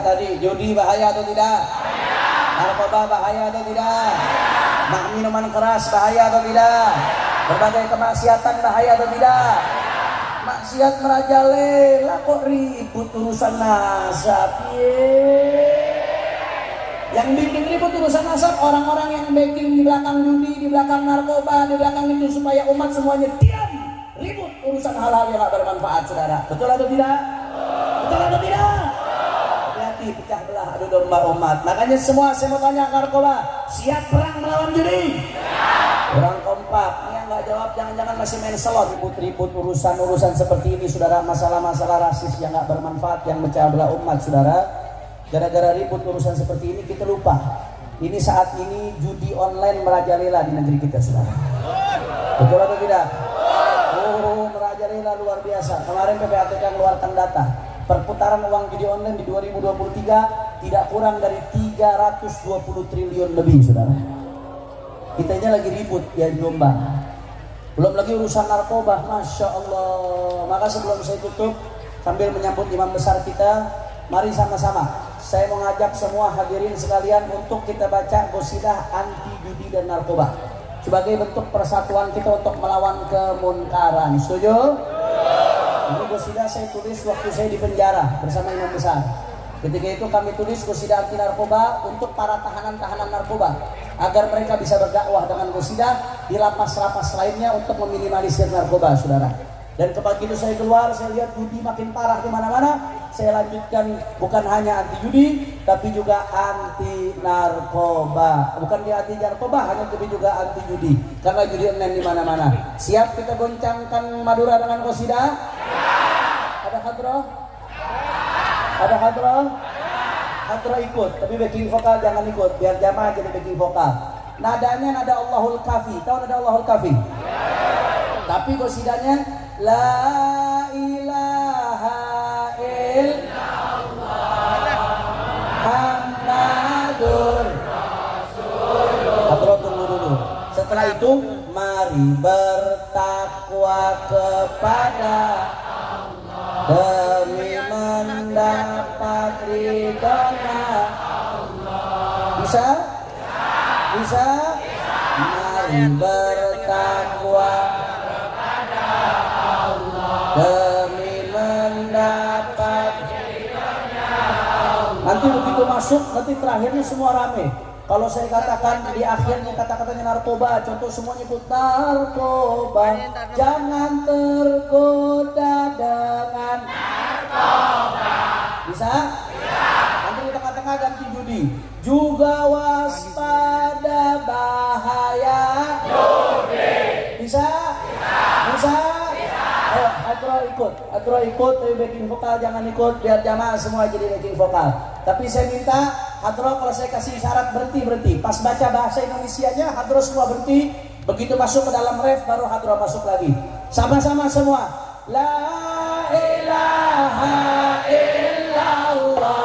tadi, judi bahaya atau tidak? Narkoba bahaya atau tidak? Minuman keras bahaya atau tidak? Berbagai kemaksiatan bahaya atau tidak? Maksiat merajalela kok ribut urusan nasab. Yang bikin ribut urusan nasab orang-orang yang backing di belakang judi, di belakang narkoba, di belakang itu supaya umat semuanya diam. Ribut urusan hal-hal yang gak bermanfaat, saudara. Betul atau tidak? Betul atau tidak? Hati-hati pecah belah adu domba umat. Makanya semua saya mau tanya narkoba, siap perang melawan judi? Kurang kompak. Ini yang nggak jawab jangan-jangan masih main selot. Ribut-ribut urusan-urusan seperti ini, saudara. Masalah-masalah rasis yang nggak bermanfaat, yang pecah belah umat, saudara. Gara-gara ribut urusan seperti ini kita lupa. Ini saat ini judi online merajalela di negeri kita, saudara. Betul atau tidak? Oh, merajalela luar biasa. Kemarin PPATK mengeluarkan data. Perputaran uang judi online di 2023 tidak kurang dari 320 triliun lebih, saudara. Kita ini lagi ribut ya domba. Belum lagi urusan narkoba, Masya Allah. Maka sebelum saya tutup, sambil menyambut imam besar kita, mari sama-sama saya mengajak semua hadirin sekalian untuk kita baca qasidah anti judi dan narkoba sebagai bentuk persatuan kita untuk melawan kemunkaran. Setuju? Ini qasidah saya tulis waktu saya di penjara bersama imam besar. Ketika itu kami tulis qasidah anti narkoba untuk para tahanan-tahanan narkoba agar mereka bisa berdakwah dengan qasidah di lapas-lapas lainnya untuk meminimalisir narkoba, saudara. Dan begitu saya keluar, saya lihat judi makin parah di mana-mana. Saya lanjutkan bukan hanya anti judi, tapi juga anti narkoba. Bukan dia anti narkoba, hanya tapi juga anti judi. Karena judi online di mana-mana. Siap kita goncangkan Madura dengan qasidah? Ada hadroh? Ada hadroh? Hadroh ikut, tapi backing vokal jangan ikut. Biar jamaah jadi backing vokal. Nadanya nada Allahul Kafi. Tahu nada Allahul Kafi? Tapi qasidahnya La ilaha illallah Muhammadur Rasulullah. Hadroh tunggu dulu. Setelah itu mari bertakwa kepada Allah demi mendapat ridhonya Allah. Bisa? Bisa? Mari bertakwa kepada Allah demi mendapat ridhonya Allah. Nanti begitu masuk, nanti terakhirnya semua rame. Kalau saya katakan di akhirnya kata-katanya narkoba, contoh semua nyebut narkoba, jangan tergoda dengan narkoba. Bisa? Nanti di tengah-tengah ganti judi. Juga waspada bahaya judi. Bisa? Bisa? Ayo, Adro ikut, tapi backing vokal jangan ikut, biar jamaah semua jadi backing vokal. Tapi saya minta Hadro kalau saya kasih syarat berhenti. Pas baca bahasa Indonesianya, Hadro semua berhenti. Begitu masuk ke dalam ref, baru Hadro masuk lagi. Sama-sama semua. La ilaha illallah.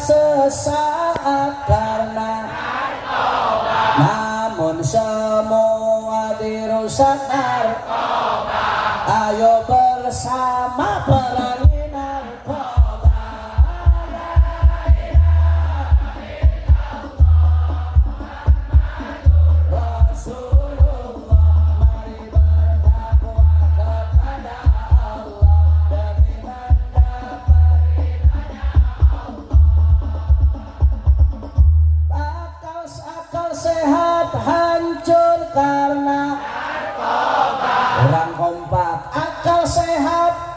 Sesaat karena narkoba, namun semua dirusak narkoba. Ayo bersama perangi narkoba. Rasulullah, mari bertakwa kepada Allah demi mendapat ridhonya Allah. Akal sehat hancur karena narkoba. Kurang kompak. Akal sehat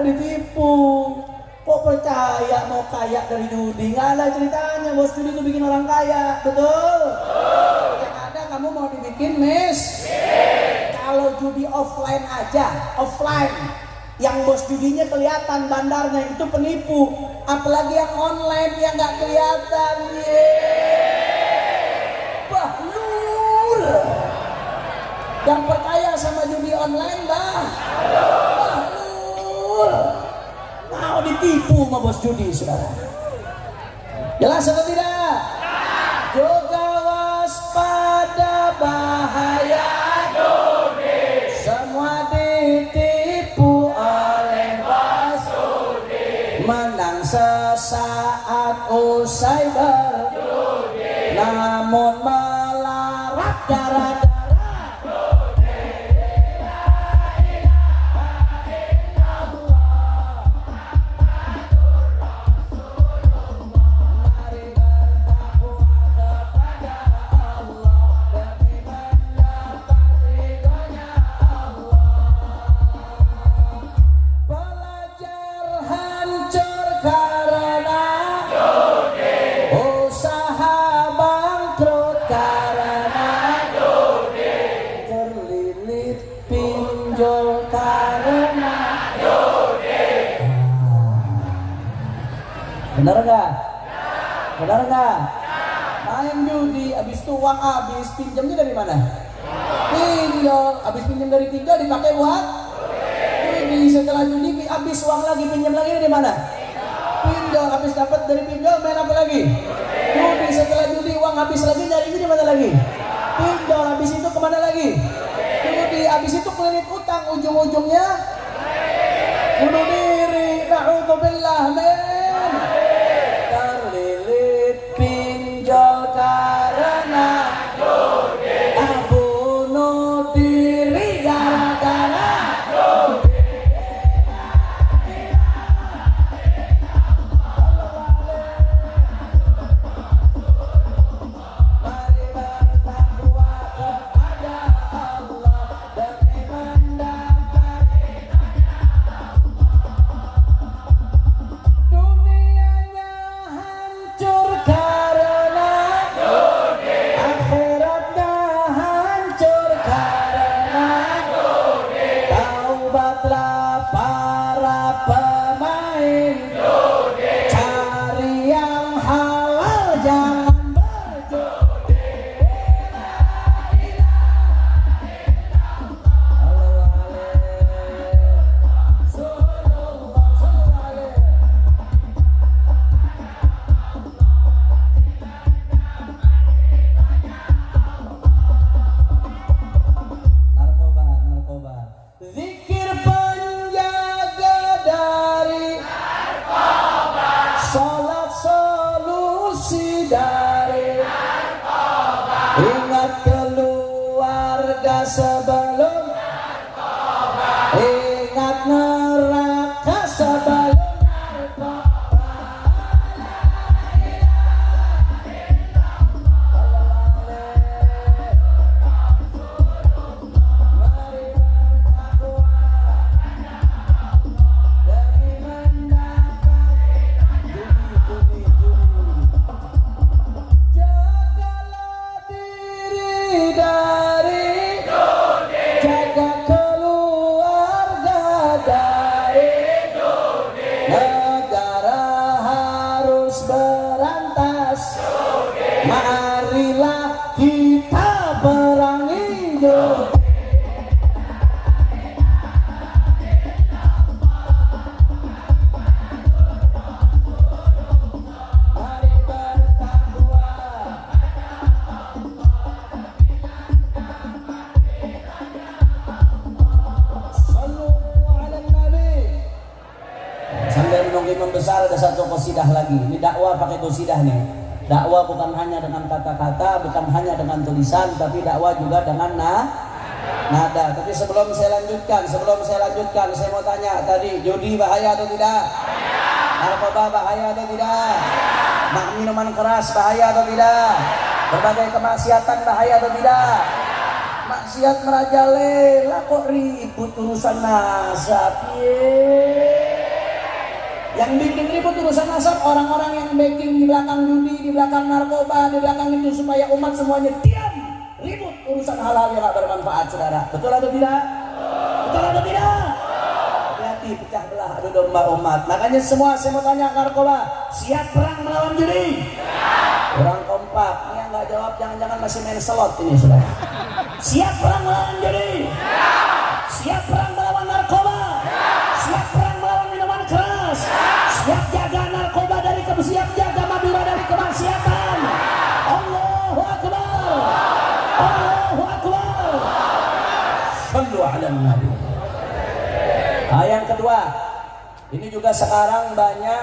ditipu. Kok percaya mau kaya dari judi? Nggak ada ceritanya bos judi itu bikin orang kaya, betul? Yang ada kamu mau dibikin kalau judi offline aja, offline yang bos judinya kelihatan bandarnya itu penipu, apalagi yang online yang nggak kelihatan. Bahlul. Yang percaya sama judi online bahlul. Mau ditipu sama bos judi, saudara. Jelas atau tidak? Juga waspada bahaya judi. Semua ditipu oleh bos judi. Menang sesaat usai berjudi, namun melarat darah-darah. Benar enggak? Benar enggak? Main judi, habis itu uang habis, pinjamnya dari mana? Pinjol, habis pinjam dari pinjol dipakai buat judi. Setelah judi habis uang lagi, pinjam lagi dari mana? Pinjol, habis dapat dari pinjol main apa lagi? Judi. Setelah judi uang habis lagi, nyarinya di mana lagi? Pinjol, habis itu kemana lagi? Judi, habis itu kelilit utang, ujung-ujungnya bunuh diri. Na'udzubillah min. Terlilit pinjol karena judi, bunuh diri gara-gara judi. Mari bertakwa kepada Allah demi mendapat dunianya hancur karena judi, akhiratnya hancur karena judi. Taubatlah para pemain judi, cari yang halal jangan berjudi. Narkoba. Zikir penjaga dari narkoba, sholat solusi dari narkoba. Ingat keluarga sebelum narkoba, ingat neraka sebelum narkoba. Mari bertakwa demi mendapat judi. Jagalah diri dari judi, jaga keluarga dari judi. Negara harus berantas judi, marilah kita perangi judi. Mari bertakwa. Sallu ala Nabi. Sambil menunggu imam besar ada satu qasidah lagi. Ini dakwah pakai qasidah nih. Dakwah bukan hanya dengan kata-kata, bukan hanya dengan tulisan, tapi dakwah juga dengan nada. Tapi sebelum saya lanjutkan, saya mau tanya tadi, judi bahaya atau tidak? Narkoba bahaya atau tidak? Minuman keras bahaya atau tidak? Berbagai kemaksiatan bahaya atau tidak? Maksiat merajalela kok ribut urusan nasab. Yang bikin ribut urusan nasab orang-orang yang backing di belakang judi, di belakang narkoba, di belakang itu supaya umat semuanya diam. Ribut urusan hal-hal yang gak bermanfaat, saudara. Betul atau tidak? Betul atau tidak? Hati-hati pecah belah adu domba umat. Makanya semua saya mau tanya narkoba, siap perang melawan judi? Orang kompak. Ini yang gak jawab jangan-jangan masih main slot ini, saudara. Siap perang melawan judi? Siap perang melawan narkoba? Siap perang melawan minuman keras? Siap jaga narkoba dari siap jaga Madura dari kemaksiatan? Allahu Akbar. Allahu Akbar. Shallu ala Nabi. Yang kedua, ini juga sekarang banyak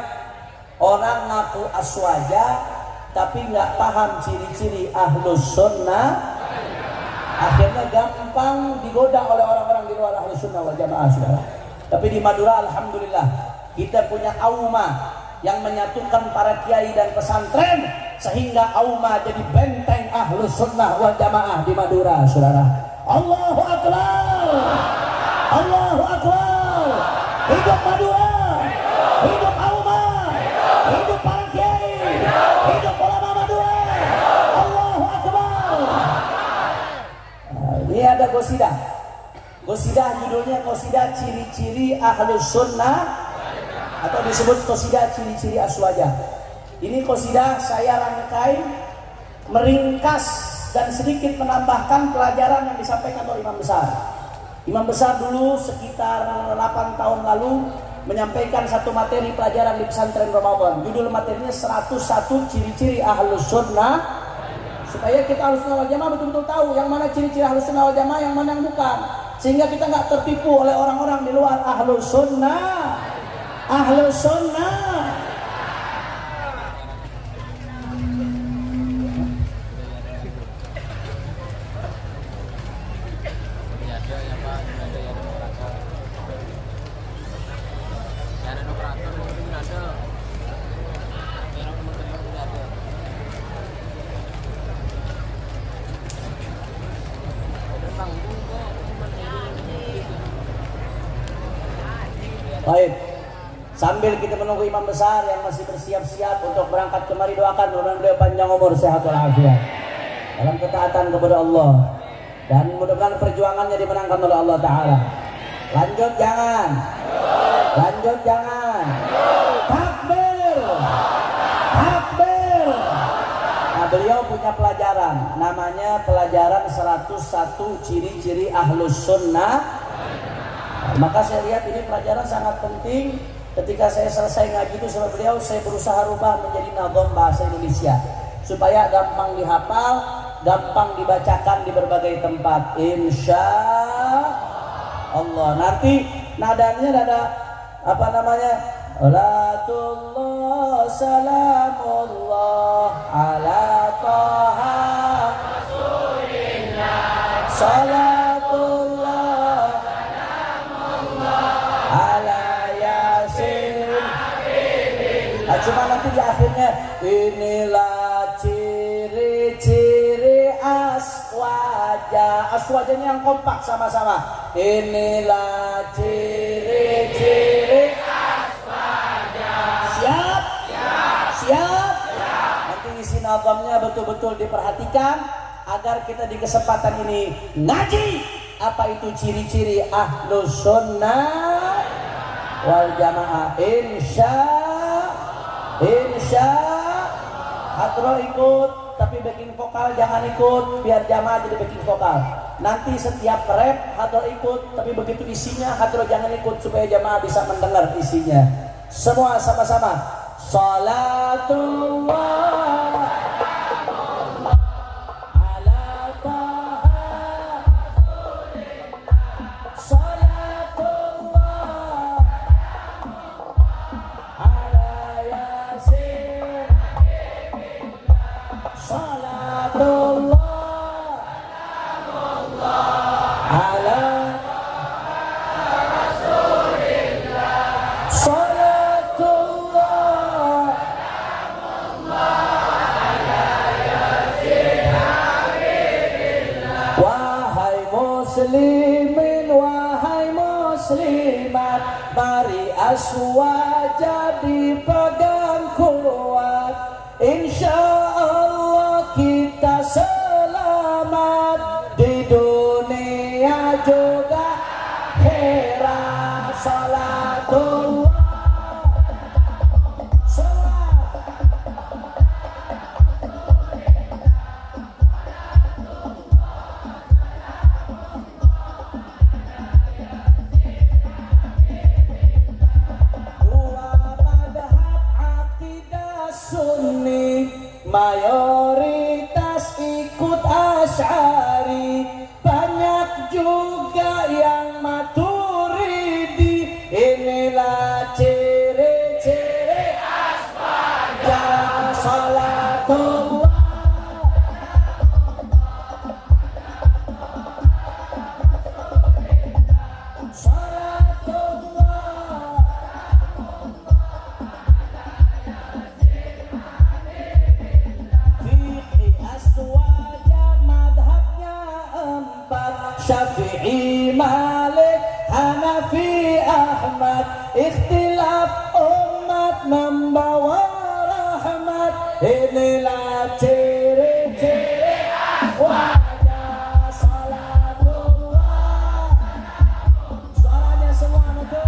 orang ngaku aswaja tapi nggak paham ciri-ciri ahlus sunnah, akhirnya gampang digoda oleh orang-orang di luar ahlus sunnah wal jamaah, saudara. Tapi di Madura alhamdulillah kita punya auma yang menyatukan para kiai dan pesantren sehingga auma jadi benteng ahlus sunnah wal jamaah di Madura, saudara. Allahu Akbar. Allahu Akbar. Hidup Madura. Hidup auma. Hidup para kiai. Hidup ulama Madura. Allahu Akbar. Ini ada qasidah. Qasidah judulnya qasidah ciri-ciri ahlus sunnah atau disebut qasidah ciri-ciri aswaja. Ini qasidah saya rangkai meringkas dan sedikit menambahkan pelajaran yang disampaikan oleh Imam Besar. Imam Besar dulu sekitar 8 tahun lalu menyampaikan satu materi pelajaran di pesantren Ramadan. Judul materinya 101 ciri-ciri ahlus sunnah, supaya kita ahlus sunnah wal jamaah betul-betul tahu yang mana ciri-ciri ahlus sunnah wal jamaah, yang mana yang bukan, sehingga kita nggak tertipu oleh orang-orang di luar ahlus sunnah. Ahlus sunnah. Baik, sambil kita menunggu Imam Besar yang masih bersiap-siap untuk berangkat kemari, doakan mudah-mudahan beliau panjang umur, sehat walafiat dalam ketaatan kepada Allah, dan mudah-mudahan perjuangannya dimenangkan oleh Allah Ta'ala. Lanjut jangan, lanjut jangan. Takbir, takbir. Nah, beliau punya pelajaran, namanya pelajaran 101 ciri-ciri ahlus sunnah. Maka saya lihat ini pelajaran sangat penting. Ketika saya selesai ngaji itu sama beliau, saya berusaha rubah menjadi nazam bahasa Indonesia supaya gampang dihafal, gampang dibacakan di berbagai tempat. Insya Allah. Nanti nadanya ada apa namanya? Salatullah salamullah ala taha rasulillah. Salatullah ala yasin. Cuma nanti di akhirnya inilah ciri-ciri aswaja. Aswajanya yang kompak sama-sama. Inilah ciri-ciri aswaja. Siap? Siap. Siap? Nanti isi nazamnya betul-betul diperhatikan agar kita di kesempatan ini ngaji apa itu ciri-ciri ahlus sunnah wal jamaah. Insya hadroh ikut, tapi backing vokal jangan ikut, biar jamaah jadi backing vokal. Nanti setiap rap hadroh ikut, tapi begitu isinya hadroh jangan ikut, supaya jamaah bisa mendengar isinya. Semua sama-sama. Salatullah muslimin, wahai muslimat, mari aswaja insya Allah kita selamat di dunia juga akhirat. Salatullah Sunni mayoritas ikut Asy'ari, banyak juga yang Maturidi. Inilah ciri-ciri aswaja. Salatullah Syafi'i, Malik, Hanafi, Ahmad. Ikhtilaf umat membawa rahmat. Inilah ciri-ciri wajah. Salatullah suaranya semua betul.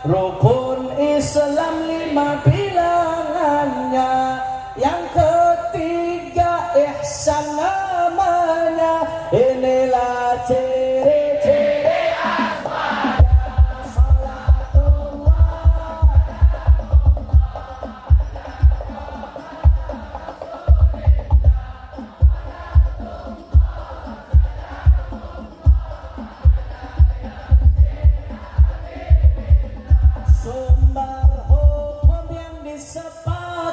Rukun Islam 5 bilangannya, yang ketiga ihsan namanya. Inilah ciri-ciri aswaja. Salatullah sumber hukum yang disepakati,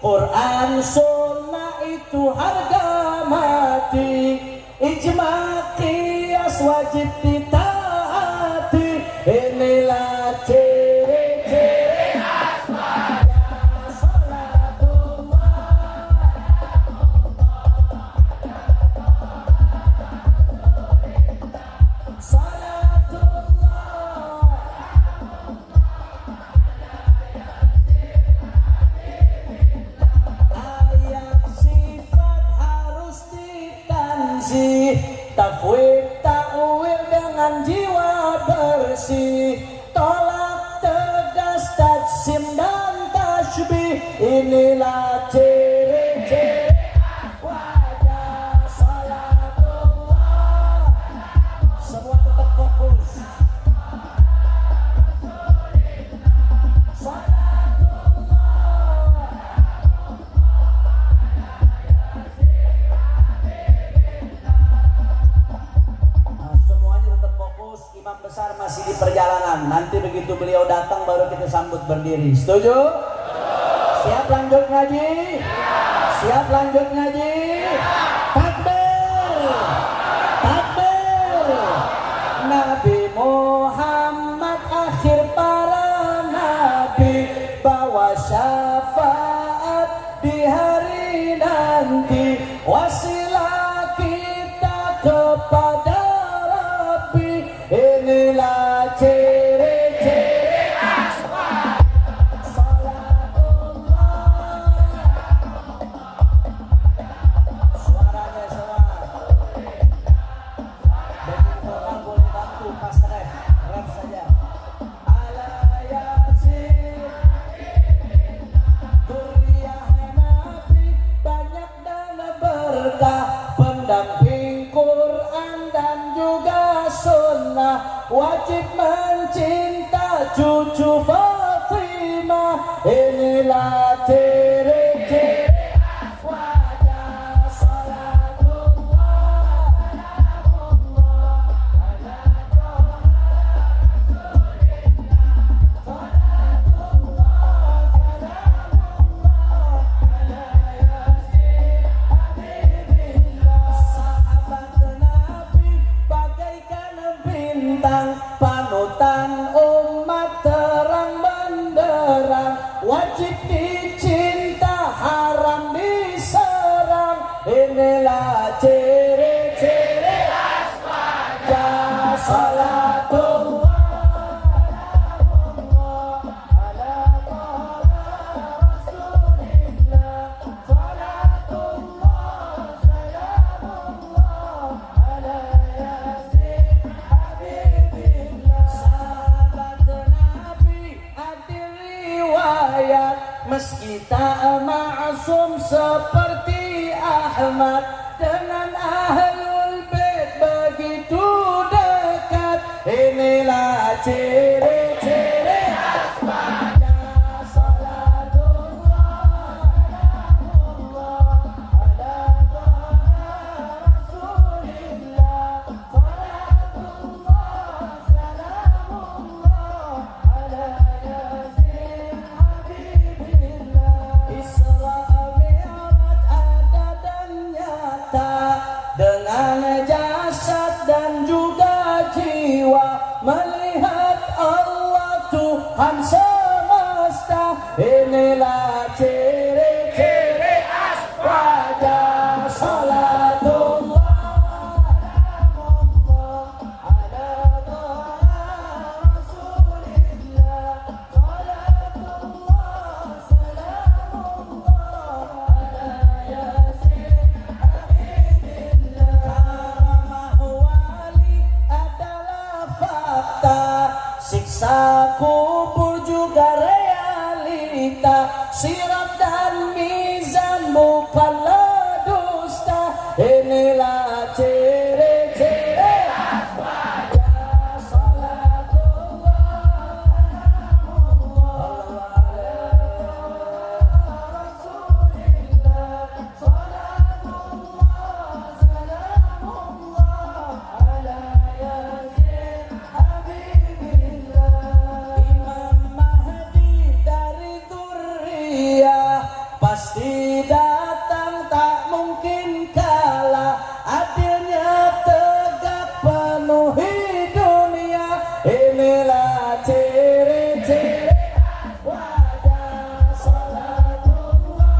Quran Sunnah itu harga mati. Ijma' qiyas wajib ditaati. Inilah ciri-ciri aswaja. Salatullah tafwid ta'wil dengan jiwa bersih, tolak tegas tajsim dan tasbih. Inilah ciri-ciri wajah. Salatullah semua tetap fokus. Imam besar masih di perjalanan. Nanti begitu beliau datang baru kita sambut berdiri. Setuju? Siap lanjut ngaji? Siap lanjut ngaji? Takbir! Takbir! Nabi Muhammad akhir para nabi, bawa syafaat di hari nanti. Wasilah kita kepada inilah ciri-ciri aswaja. Salatullah suaranya semua. Backing vokal boleh bantu pas rap saja. Ala yasin Duriyah Nabi, banyak dan berkah, pendamping Quran dan juga sunnah. Wajib mencinta cucu Fatimah. Inilah ciri-ciri aswaja. Salatullah panutan umat terang benderang. wajib dicinta, haram diserang. Inilah ciri-ciri waspada. Salatullah meski tak ma'asum seperti Ahmad, dengan ahlul bait begitu dekat. Inilah ciri-ciri waspada. Salatullah ala Rasulillah. Salatullah salamullah ala Yasin Isra Mi'raj ada dan nyata, dengan jasad dan juga jiwa, melihat Allah Tuhan semesta. Inilah ciri-ciri waspada. Salatullah ala Rasulillah. Salatullah salamullah ala Yasin Habibillah. Karamah wali adalah fakta, siksa kubur juga realita, sirat dan mizan bukanlah dusta. Inilah ciri-ciri waspada. Salatullah Rasulillah. Salatullah salamullah ala Yasin Habibillah. Imam Mahdi dari Dzurriyyah pasti datang, tak mungkin kalah. Adilnya tegak penuhi dunia. Inilah ciri-ciri waspada. Salatullah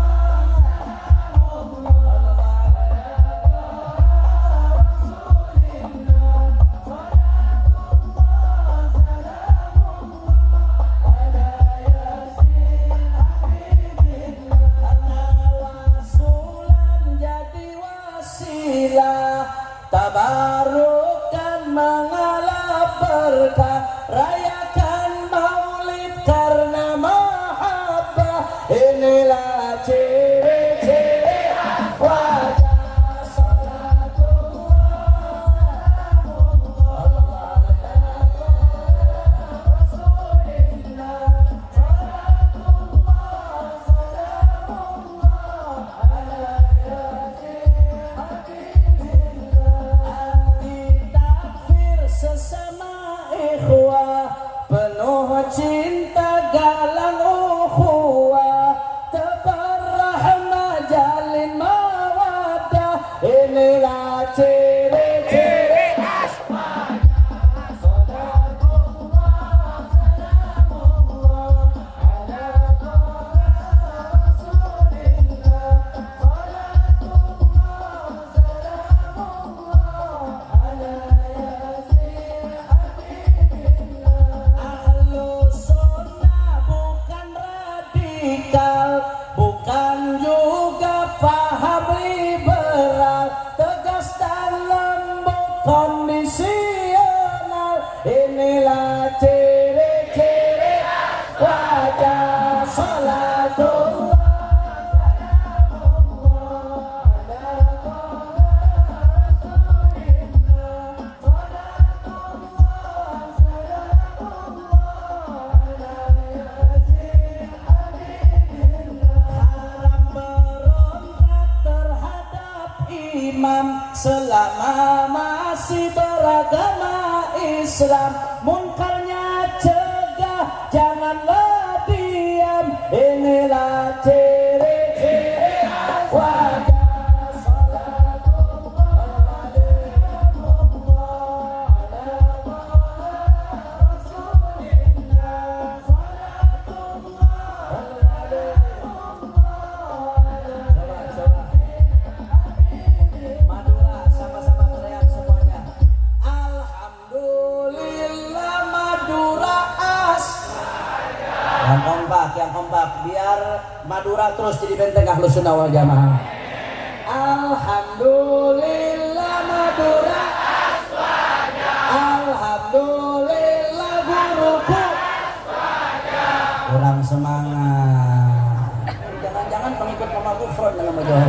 Tawasulan jadi wasilah, tabarukan mengalah berkah, rayakan maulid karena mahabbah. Inilah ciri-ciri waspada. Salatullah Rasulillah. Salatullah salamullah ala Yasin Habibillah. Anti takfir sesama ikhwah, penuh cinta galang ukhuwah, tebar rahmah jalin mawaddah. Inilah ciri-ciri waspada. Salatullah salamullah ala Rasulillah. Salatullah salamullah ala Yasin Habibillah. Ahlus sunnah bukan radikal, bukan juga faham liberal, tegas dan lembut kondisional. Inilah ciri-ciri waspada. Salatullah haram berontak terhadap imam selama masih beragama Islam. Munkarnya cegah, janganlah diam. Inilah ciri-ciri waspada. Salatullah yang kompak biar Madura terus jadi benteng Ahlus Sunnah wal Jamaah. Alhamdulillah Madura aswaja. Alhamdulillah guruku aswaja. Kurang semangat. Jangan-jangan pengikut Mama Gufron dalam menjawab.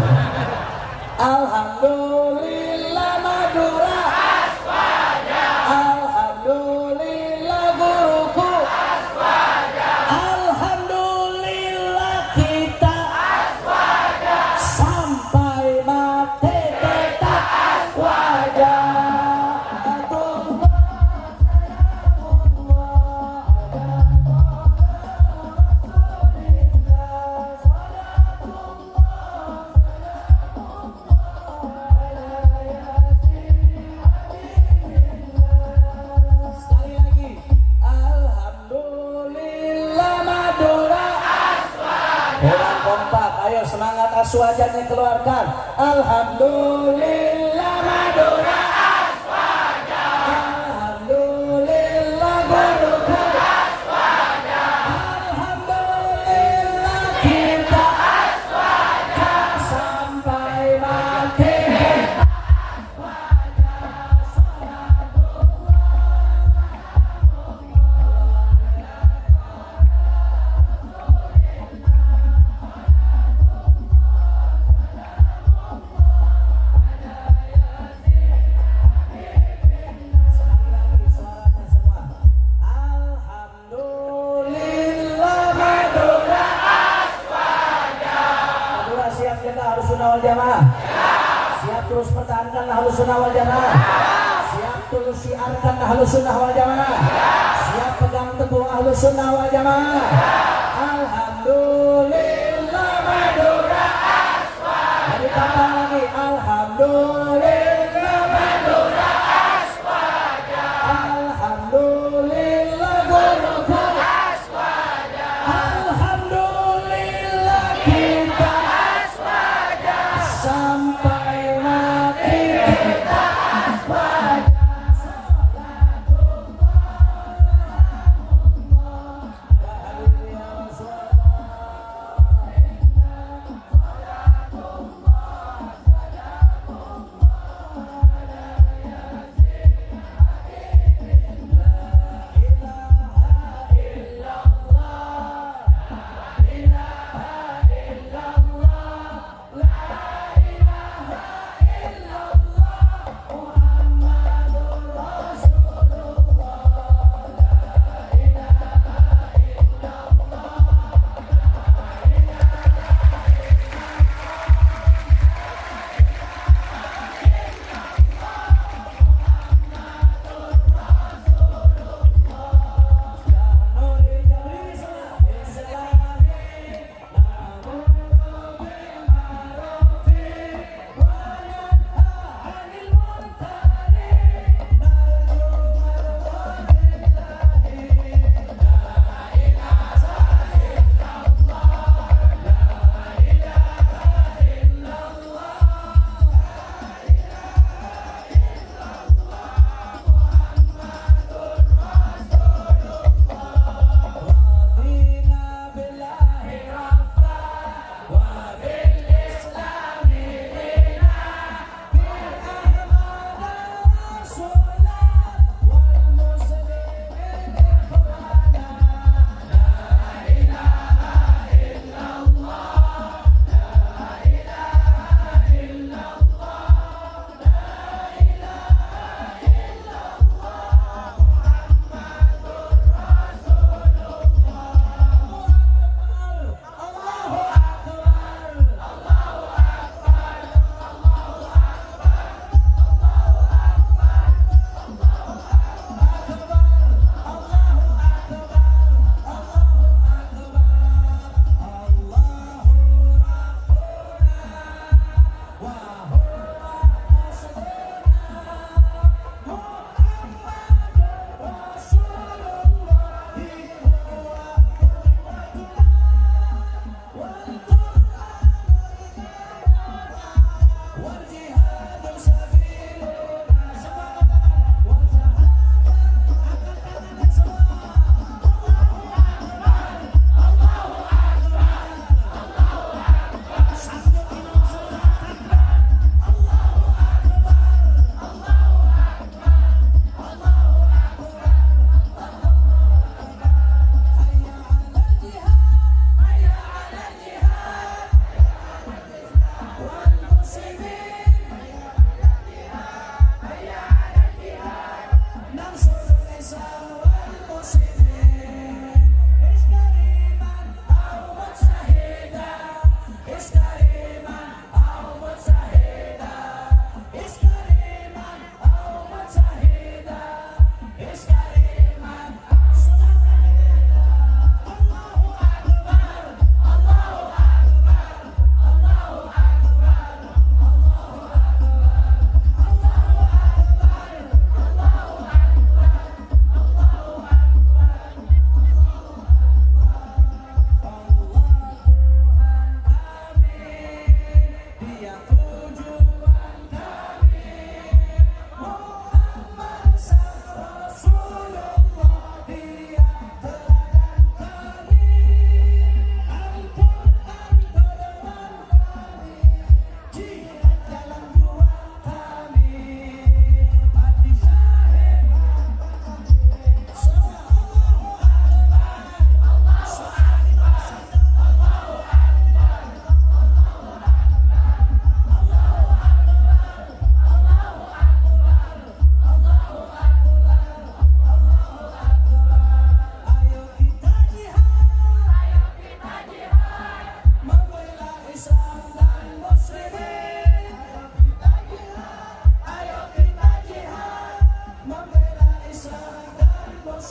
Alhamdulillah Madura aswaja. Alhamdulillah guruku aswaja. Alhamdulillah kita aswaja. Sampai mati tetap aswaja. Sekali lagi, Alhamdulillah Madura aswaja. Orang kompak, ayo semangat aswajanya keluarkan. Alhamdulillah Madura aswaja. Alhamdulillah guruku aswaja. Alhamdulillah kita aswaja. Sampai mati. Alhamdulillah Madura aswaja. Madura siap jaga Ahlus Sunnah wal Jamaah. Siap terus pertahankan Ahlus Sunnah wal Jamaah. Siap terus siarkan Ahlus Sunnah wal Jamaah. Siap pegang teguh Ahlus Sunnah wal Jamaah. Alhamdulillah Madura aswaja. Jadi tambah lagi Alhamdulillah Madura aswaja. Alhamdulillah guruku aswaja. Alhamdulillah kita aswaja. Sampai mati kita aswaja. Salatullah ala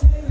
sendiri.